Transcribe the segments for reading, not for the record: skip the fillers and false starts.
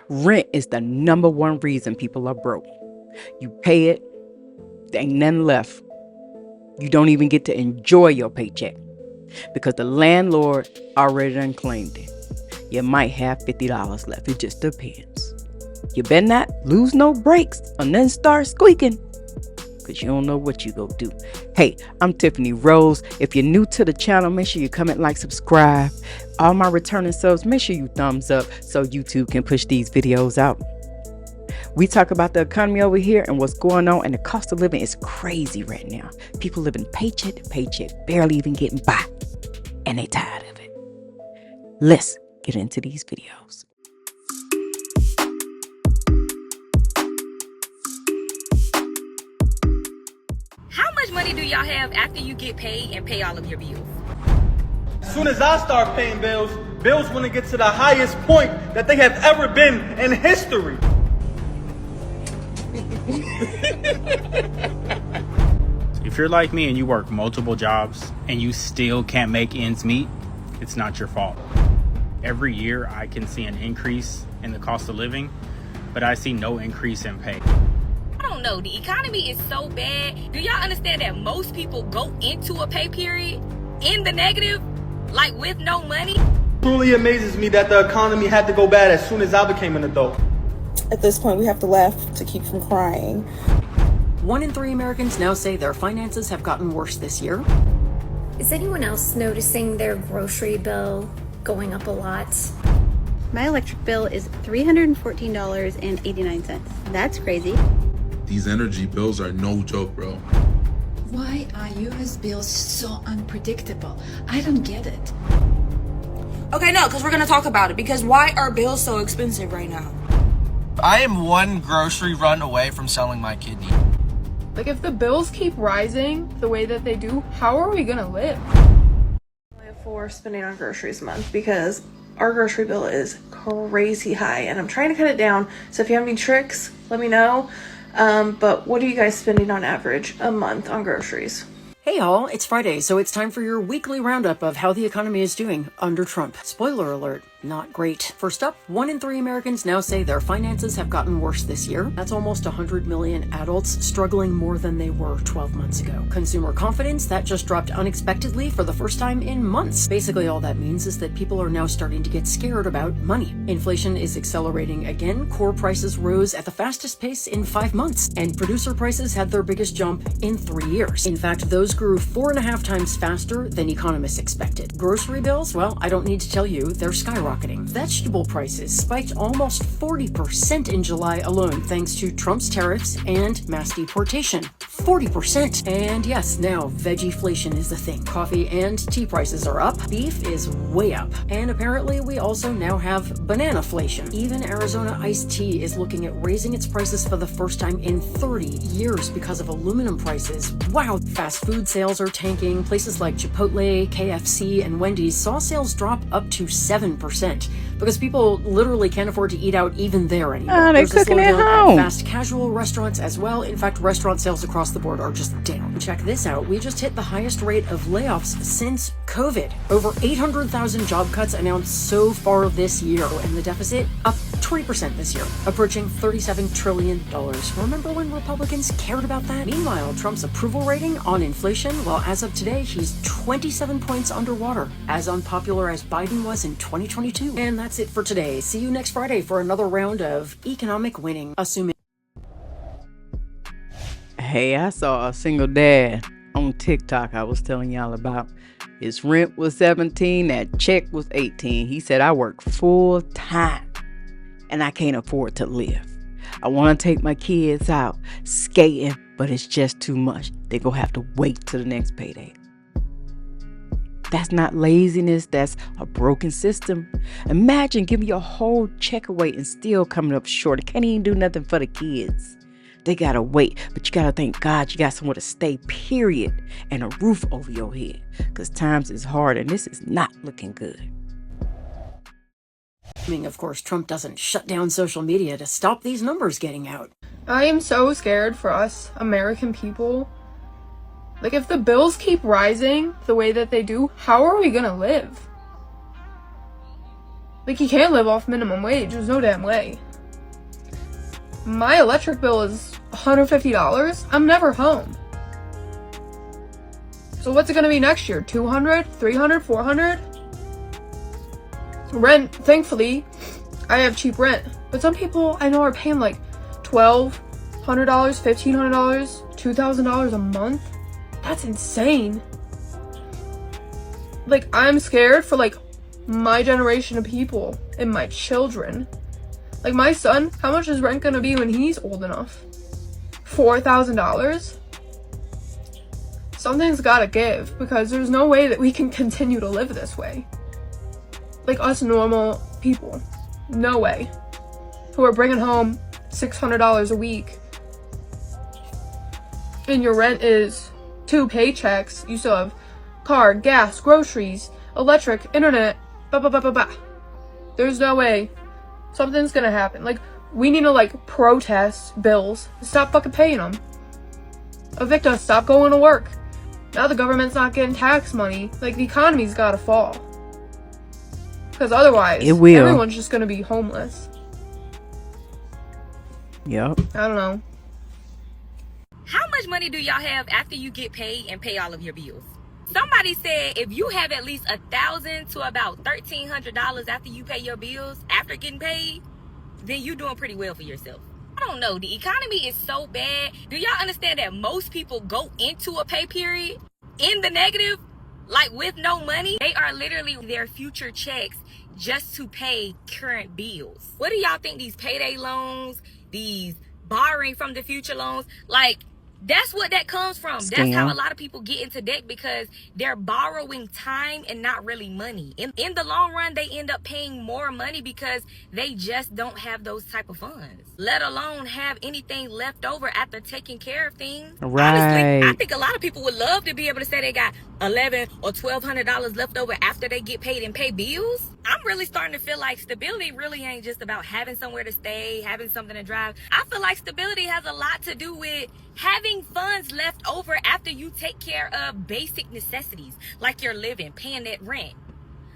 Rent is the number one reason people are broke. You pay it, there ain't nothing left. You don't even get to enjoy your paycheck because the landlord already done claimed it. You might have $50 left. It just depends. You better not lose no breaks or nothing start squeaking because you don't know what you go do. Hey, I'm Tiffany Rose. If you're new to the channel, make sure you comment, like, subscribe. All my returning subs, make sure you thumbs up so YouTube can push these videos out. We talk about the economy over here and what's going on, and the cost of living is crazy right now. People living paycheck to paycheck, barely even getting by, and they tired of it. Let's get into these videos. How much money do y'all have after you get paid and pay all of your bills? As soon as I start paying bills, bills want to get to the highest point that they have ever been in history. If you're like me and you work multiple jobs and you still can't make ends meet, it's not your fault. Every year I can see an increase in the cost of living, but I see no increase in pay. I don't know. The economy is so bad. Do y'all understand that most people go into a pay period in the negative, like with no money? Truly amazes me that the economy had to go bad as soon as I became an adult. At this point, we have to laugh to keep from crying. 1 in 3 Americans now say their finances have gotten worse this year. Is anyone else noticing their grocery bill going up a lot? My electric bill is $314.89. That's crazy. These energy bills are no joke, bro. Why are US bills so unpredictable? I don't get it. Okay, no, because we're going to talk about it. Because why are bills so expensive right now? I am one grocery run away from selling my kidney. Like, if the bills keep rising the way that they do, how are we gonna live? For spending on groceries a month because our grocery bill is crazy high and I'm trying to cut it down. So if you have any tricks, let me know. But what are you guys spending on average a month on groceries? Hey all, it's Friday, so it's time for your weekly roundup of how the economy is doing under Trump. Spoiler alert, not great. First up, 1 in 3 Americans now say their finances have gotten worse this year. That's almost 100 million adults struggling more than they were 12 months ago. Consumer confidence, that just dropped unexpectedly for the first time in months. Basically all that means is that people are now starting to get scared about money. Inflation is accelerating again. Core prices rose at the fastest pace in 5 months, and producer prices had their biggest jump in 3 years. In fact, those grew 4.5 times faster than economists expected. Grocery bills, well, I don't need to tell you, they're skyrocketing. Vegetable prices spiked almost 40% in July alone thanks to Trump's tariffs and mass deportation. 40%! And yes, now veggieflation is a thing. Coffee and tea prices are up. Beef is way up. And apparently we also now have bananaflation. Even Arizona iced tea is looking at raising its prices for the first time in 30 years because of aluminum prices. Wow! Fast food sales are tanking. Places like Chipotle, KFC, and Wendy's saw sales drop up to 7% because people literally can't afford to eat out even there anymore. They're cooking at home. Fast casual restaurants as well. In fact, restaurant sales across the board are just down. Check this out. We just hit the highest rate of layoffs since COVID. Over 800,000 job cuts announced so far this year, and the deficit up 20% this year, approaching $37 trillion. Remember when Republicans cared about that? Meanwhile, Trump's approval rating on inflation, well, as of today, he's 27 points underwater, as unpopular as Biden was in 2022. And that's it for today. See you next Friday for another round of economic winning, assuming. Hey, I saw a single dad on TikTok I was telling y'all about. His rent was 17, that check was 18. He said, I work full time and I can't afford to live. I want to take my kids out skating, but it's just too much. They're going to have to wait till the next payday. That's not laziness. That's a broken system. Imagine giving your whole check away and still coming up short. It can't even do nothing for the kids. They got to wait, but you got to thank God you got somewhere to stay, period, and a roof over your head, because times is hard and this is not looking good. Of course, Trump doesn't shut down social media to stop these numbers getting out. I am so scared for us American people. Like, if the bills keep rising the way that they do, how are we gonna live? Like, you can't live off minimum wage. There's no damn way. my electric bill is $150. I'm never home. So what's it gonna be next year? 200, 300, 400? Rent, thankfully, I have cheap rent. But some people I know are paying like $1,200, $1,500, $2,000 a month. That's insane. Like, I'm scared for like my generation of people and my children. Like, my son, how much is rent gonna be when he's old enough? $4,000? Something's gotta give, because there's no way that we can continue to live this way. Like us normal people. No way. Who are bringing home $600 a week. And your rent is 2 paychecks. You still have car, gas, groceries, electric, internet, blah, blah, blah, blah, blah. There's no way. Something's gonna happen. Like, we need to, like, protest bills. Stop fucking paying them. Evict us. Stop going to work. Now the government's not getting tax money. Like, the economy's gotta fall. Because otherwise, It will. everyone's just gonna be homeless. Yep. I don't know. How much money do y'all have after you get paid and pay all of your bills? Somebody said if you have at least $1,000 to about $1,300 after you pay your bills, after getting paid, then you're doing pretty well for yourself. I don't know. The economy is so bad. Do y'all understand that most people go into a pay period in the negative, like with no money? They are literally their future checks just to pay current bills. What do y'all think these payday loans, these borrowing from the future loans, like, that's what that comes from. That's how a lot of people get into debt, because they're borrowing time and not really money. In the long run, they end up paying more money because they just don't have those type of funds, let alone have anything left over after taking care of things. Right. Honestly, I think a lot of people would love to be able to say they got $1,100 or $1,200 left over after they get paid and pay bills. I'm really starting to feel like stability really ain't just about having somewhere to stay, having something to drive. I feel like stability has a lot to do with having funds left over after you take care of basic necessities, like your living, paying that rent,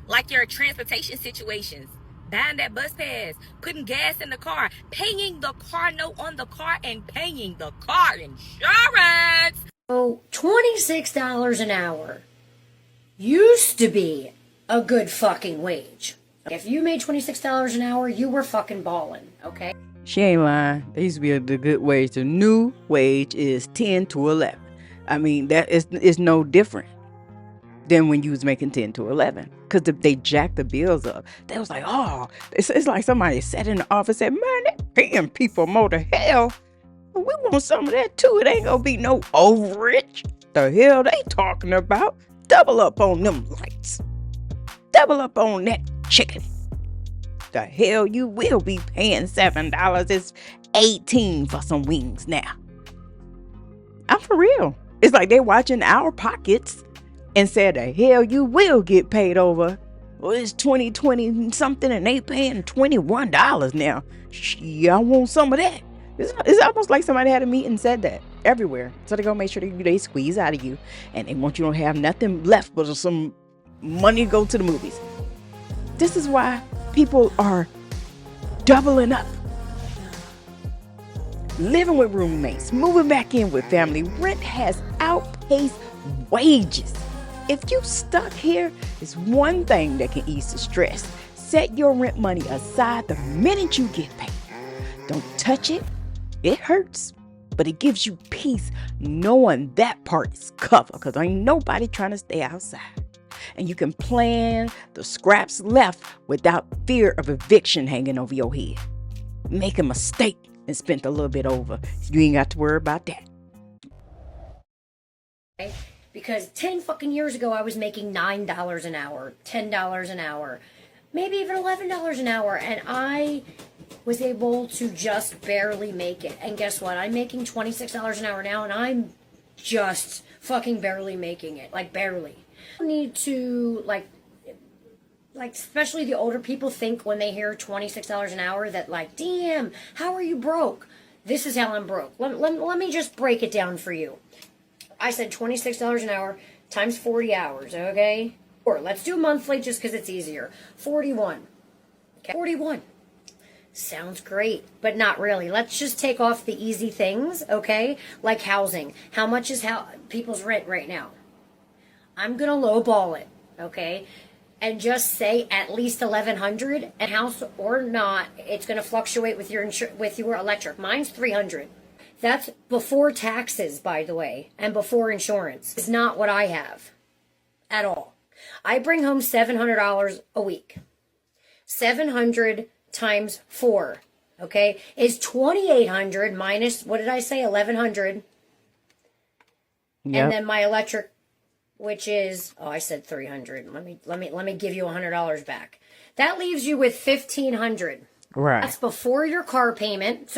like your transportation situations, buying that bus pass, putting gas in the car, paying the car note on the car, and paying the car insurance. So $26 an hour used to be a good fucking wage. If you made $26 an hour, you were fucking balling, okay? She ain't lying. There used to be the good wage. The new wage is 10 to 11. I mean, that is no different than when you was making 10 to 11. Because they jacked the bills up. They was like, oh, it's like somebody sat in the office and said, man, they paying people more to hell. We want some of that too. It ain't gonna be no overage. The hell they talking about? Double up on them lights. Double up on that chicken. The hell you will be paying $7. It's $18 for some wings now. I'm for real. It's like they watching our pockets and said the hell you will get paid over. Well, it's 2020 something and they paying $21 now. Y'all want some of that? It's almost like somebody had a meeting and said that everywhere. So they gonna make sure they squeeze out of you, and they want you to have nothing left but some money to go to the movies. This is why people are doubling up, living with roommates, moving back in with family. Rent has outpaced wages. If you stuck here, it's one thing that can ease the stress. Set your rent money aside the minute you get paid. Don't touch it. It hurts, but it gives you peace knowing that part is covered, because ain't nobody trying to stay outside. And you can plan the scraps left without fear of eviction hanging over your head. Make a mistake and spend a little bit over. You ain't got to worry about that. Okay? Because 10 fucking years ago, I was making $9 an hour, $10 an hour, maybe even $11 an hour, and I was able to just barely make it. And guess what? I'm making $26 an hour now, and I'm just fucking barely making it. Like, barely. I need to, like, especially the older people think when they hear $26 an hour that, like, damn, how are you broke? This is how I'm broke. Let me just break it down for you. I said $26 an hour times 40 hours, okay? Or let's do monthly just because it's easier. 41. Okay, 41. Sounds great, but not really. Let's just take off the easy things, okay? Like housing. How much is people's rent right now? I'm gonna lowball it, okay? And just say at least $1,100 a house or not. It's gonna fluctuate with your electric. Mine's $300. That's before taxes, by the way, and before insurance. It's not what I have at all. I bring home $700 a week. 700 times 4, okay, is 2,800 minus, what did I say, 1,100. Yep. And then my electric, which is, oh, I said 300. Let me give you $100 back. That leaves you with 1,500. Right. That's before your car payment,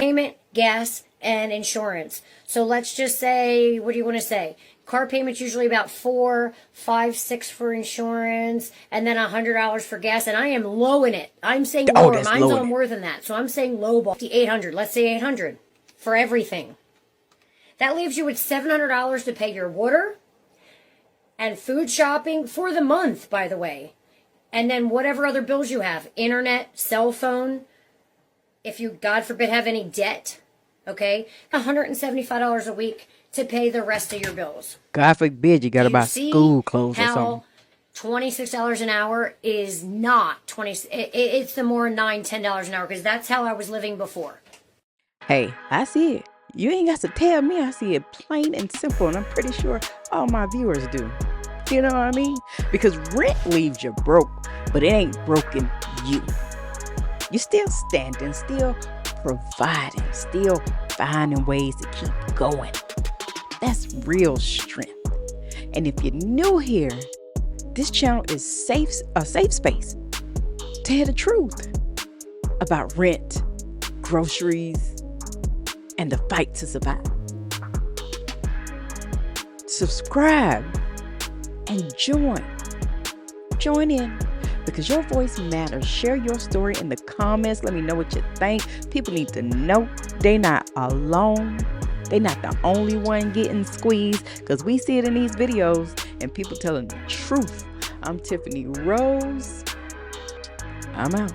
gas, and insurance. So let's just say, what do you want to say? Car payment's usually about $4, $5, $6 for insurance, and then $100 for gas. And I am low in it. I'm saying lower. Mine's on more than that. So I'm saying low ball. 800. Let's say 800 for everything. That leaves you with $700 to pay your water and food shopping for the month, by the way. And then whatever other bills you have, internet, cell phone. If you, God forbid, have any debt, okay, $175 a week to pay the rest of your bills. God forbid you got to buy school clothes or something. $26 an hour is not it's the more $9, $10 an hour, because that's how I was living before. Hey, I see it. You ain't got to tell me. I see it plain and simple, and I'm pretty sure all my viewers do. You know what I mean? Because rent leaves you broke, but it ain't broken you. You're still standing, still providing, still finding ways to keep going. That's real strength. And if you're new here, this channel is a safe space to hear the truth about rent, groceries, and the fight to survive. Subscribe and join in, because your voice matters. Share your story in the comments. Let me know what you think. People need to know they're not alone. They're not the only one getting squeezed, because we see it in these videos and people telling the truth. I'm Tiffany Rose. I'm out.